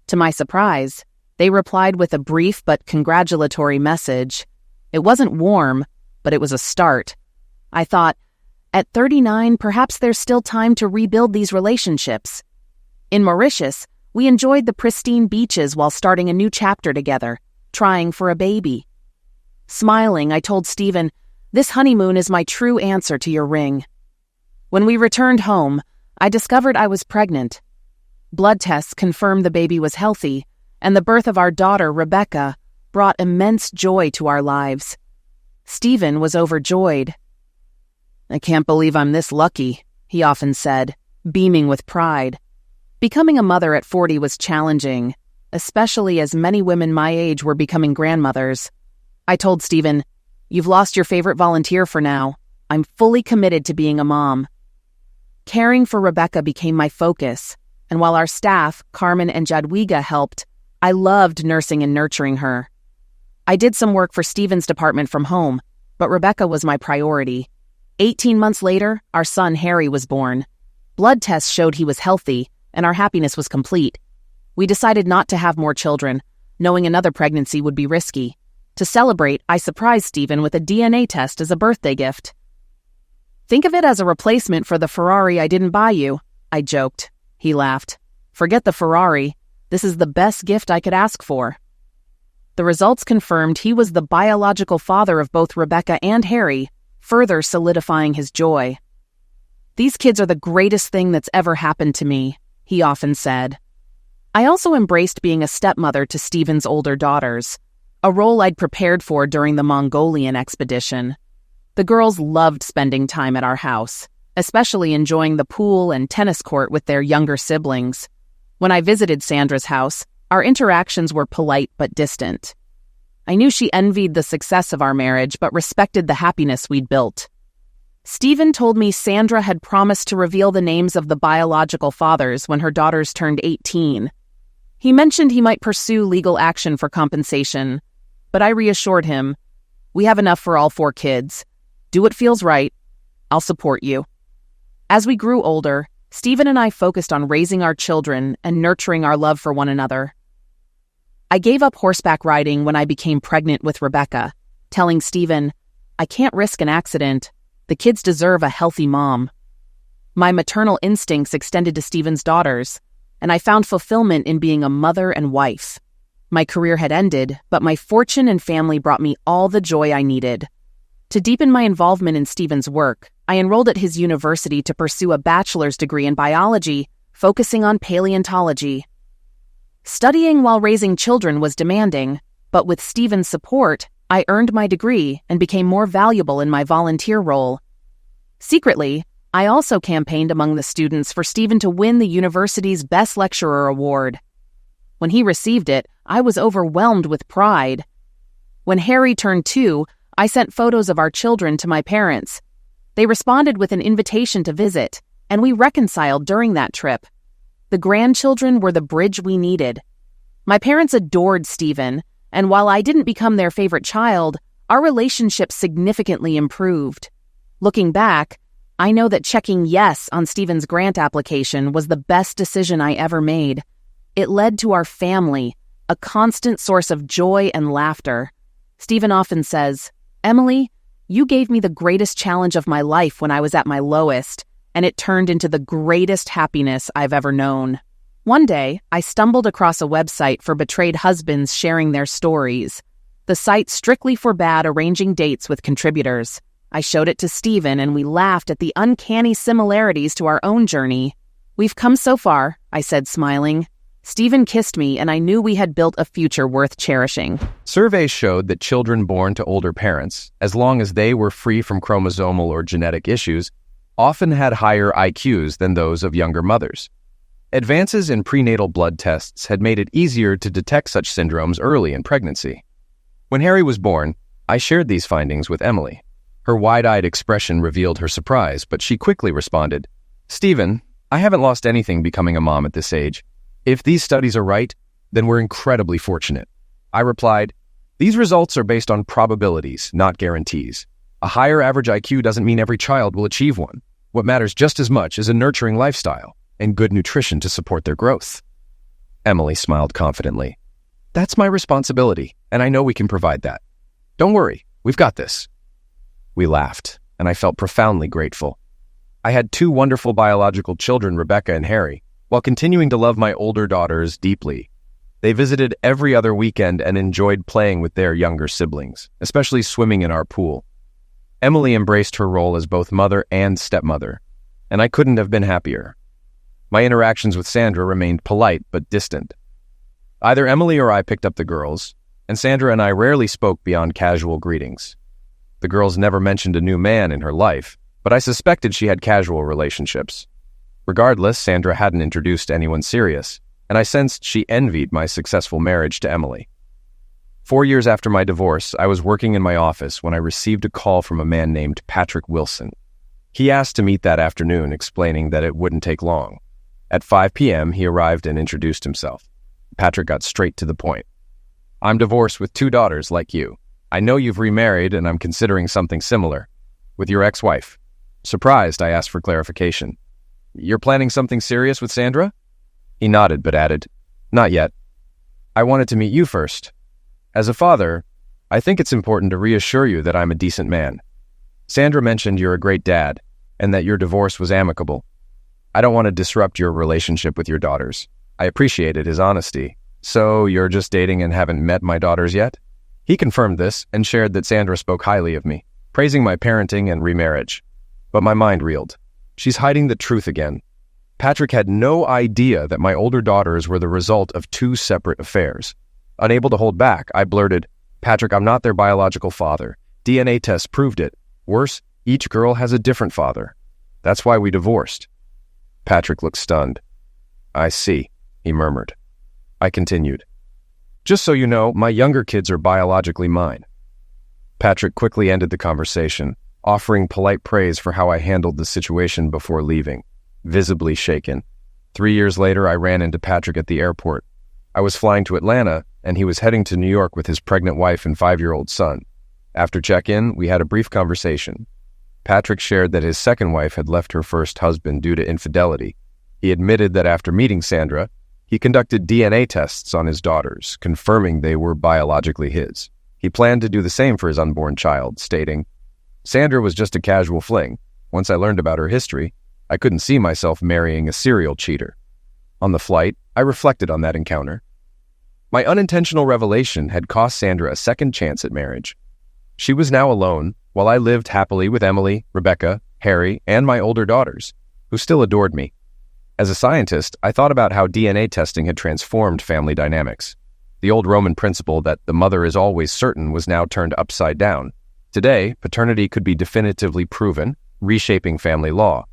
To my surprise, they replied with a brief but congratulatory message. It wasn't warm, but it was a start. I thought, at 39, perhaps there's still time to rebuild these relationships. In Mauritius, We enjoyed the pristine beaches while starting a new chapter together, trying for a baby. Smiling, I told Stephen, "This honeymoon is my true answer to your ring." When we returned home, I discovered I was pregnant. Blood tests confirmed the baby was healthy, and the birth of our daughter, Rebecca, brought immense joy to our lives. Stephen was overjoyed. "I can't believe I'm this lucky," he often said, beaming with pride. Becoming a mother at 40 was challenging, especially as many women my age were becoming grandmothers. I told Stephen, "You've lost your favorite volunteer for now. I'm fully committed to being a mom." Caring for Rebecca became my focus, and while our staff, Carmen and Jadwiga, helped, I loved nursing and nurturing her. I did some work for Stephen's department from home, but Rebecca was my priority. 18 months later, our son Harry was born. Blood tests showed he was healthy, and our happiness was complete. We decided not to have more children, knowing another pregnancy would be risky. To celebrate, I surprised Stephen with a DNA test as a birthday gift. "Think of it as a replacement for the Ferrari I didn't buy you," I joked. He laughed. "Forget the Ferrari. This is the best gift I could ask for." The results confirmed he was the biological father of both Rebecca and Harry, further solidifying his joy. "These kids are the greatest thing that's ever happened to me," he often said. I also embraced being a stepmother to Stephen's older daughters, a role I'd prepared for during the Mongolian expedition. The girls loved spending time at our house, especially enjoying the pool and tennis court with their younger siblings. When I visited Sandra's house, our interactions were polite but distant. I knew she envied the success of our marriage but respected the happiness we'd built. Stephen told me Sandra had promised to reveal the names of the biological fathers when her daughters turned 18. He mentioned he might pursue legal action for compensation, but I reassured him, "We have enough for all 4 kids. Do what feels right. I'll support you." As we grew older, Stephen and I focused on raising our children and nurturing our love for one another. I gave up horseback riding when I became pregnant with Rebecca, telling Stephen, "I can't risk an accident. The kids deserve a healthy mom." My maternal instincts extended to Stephen's daughters, and I found fulfillment in being a mother and wife. My career had ended, but my fortune and family brought me all the joy I needed. To deepen my involvement in Stephen's work, I enrolled at his university to pursue a bachelor's degree in biology, focusing on paleontology. Studying while raising children was demanding, but with Stephen's support, I earned my degree and became more valuable in my volunteer role. Secretly, I also campaigned among the students for Stephen to win the university's Best Lecturer award. When he received it, I was overwhelmed with pride. When Harry turned 2, I sent photos of our children to my parents. They responded with an invitation to visit, and we reconciled during that trip. The grandchildren were the bridge we needed. My parents adored Stephen, and while I didn't become their favorite child, our relationship significantly improved. Looking back, I know that checking yes on Stephen's grant application was the best decision I ever made. It led to our family, a constant source of joy and laughter. Stephen often says, "Emily, you gave me the greatest challenge of my life when I was at my lowest, and it turned into the greatest happiness I've ever known." One day, I stumbled across a website for betrayed husbands sharing their stories. The site strictly forbade arranging dates with contributors. I showed it to Stephen, and we laughed at the uncanny similarities to our own journey. "We've come so far," I said, smiling. Stephen kissed me, and I knew we had built a future worth cherishing. Surveys showed that children born to older parents, as long as they were free from chromosomal or genetic issues, often had higher IQs than those of younger mothers. Advances in prenatal blood tests had made it easier to detect such syndromes early in pregnancy. When Harry was born, I shared these findings with Emily. Her wide-eyed expression revealed her surprise, but she quickly responded, "Stephen, I haven't lost anything becoming a mom at this age. If these studies are right, then we're incredibly fortunate." I replied, "These results are based on probabilities, not guarantees. A higher average IQ doesn't mean every child will achieve one. What matters just as much is a nurturing lifestyle and good nutrition to support their growth." Emily smiled confidently. "That's my responsibility, and I know we can provide that. Don't worry, we've got this." We laughed, and I felt profoundly grateful. I had 2 wonderful biological children, Rebecca and Harry, while continuing to love my older daughters deeply. They visited every other weekend and enjoyed playing with their younger siblings, especially swimming in our pool. Emily embraced her role as both mother and stepmother, and I couldn't have been happier. My interactions with Sandra remained polite but distant. Either Emily or I picked up the girls, and Sandra and I rarely spoke beyond casual greetings. The girls never mentioned a new man in her life, but I suspected she had casual relationships. Regardless, Sandra hadn't introduced anyone serious, and I sensed she envied my successful marriage to Emily. 4 years after my divorce, I was working in my office when I received a call from a man named Patrick Wilson. He asked to meet that afternoon, explaining that it wouldn't take long. At 5 p.m., he arrived and introduced himself. Patrick got straight to the point. "I'm divorced with 2 daughters like you. I know you've remarried, and I'm considering something similar. With your ex-wife." Surprised, I asked for clarification. "You're planning something serious with Sandra?" He nodded but added, "Not yet. I wanted to meet you first. As a father, I think it's important to reassure you that I'm a decent man. Sandra mentioned you're a great dad, and that your divorce was amicable. I don't want to disrupt your relationship with your daughters. I appreciated his honesty. So you're just dating and haven't met my daughters yet?" He confirmed this and shared that Sandra spoke highly of me, praising my parenting and remarriage. But my mind reeled. She's hiding the truth again. Patrick had no idea that my older daughters were the result of 2 separate affairs. Unable to hold back, I blurted, "Patrick, I'm not their biological father. DNA tests proved it. Worse, each girl has a different father. That's why we divorced." Patrick looked stunned. "I see," he murmured. I continued, "Just so you know, my younger kids are biologically mine." Patrick quickly ended the conversation, offering polite praise for how I handled the situation before leaving, visibly shaken. 3 years later, I ran into Patrick at the airport. I was flying to Atlanta, and he was heading to New York with his pregnant wife and 5-year-old son. After check-in, we had a brief conversation. Patrick shared that his second wife had left her first husband due to infidelity. He admitted that after meeting Sandra, he conducted DNA tests on his daughters, confirming they were biologically his. He planned to do the same for his unborn child, stating, "Sandra was just a casual fling. Once I learned about her history, I couldn't see myself marrying a serial cheater." On the flight, I reflected on that encounter. My unintentional revelation had cost Sandra a second chance at marriage. She was now alone, while I lived happily with Emily, Rebecca, Harry, and my older daughters, who still adored me. As a scientist, I thought about how DNA testing had transformed family dynamics. The old Roman principle that the mother is always certain was now turned upside down. Today, paternity could be definitively proven, reshaping family law.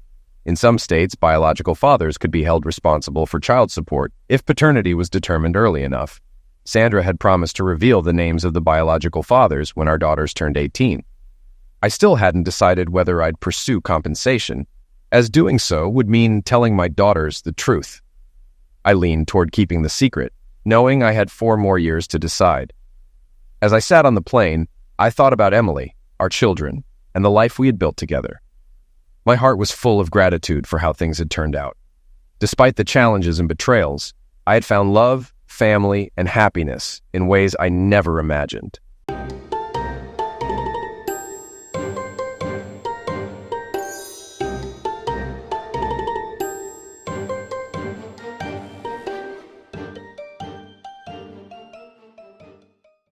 In some states, biological fathers could be held responsible for child support if paternity was determined early enough. Sandra had promised to reveal the names of the biological fathers when our daughters turned 18. I still hadn't decided whether I'd pursue compensation, as doing so would mean telling my daughters the truth. I leaned toward keeping the secret, knowing I had 4 more years to decide. As I sat on the plane, I thought about Emily, our children, and the life we had built together. My heart was full of gratitude for how things had turned out. Despite the challenges and betrayals, I had found love, family, and happiness in ways I never imagined.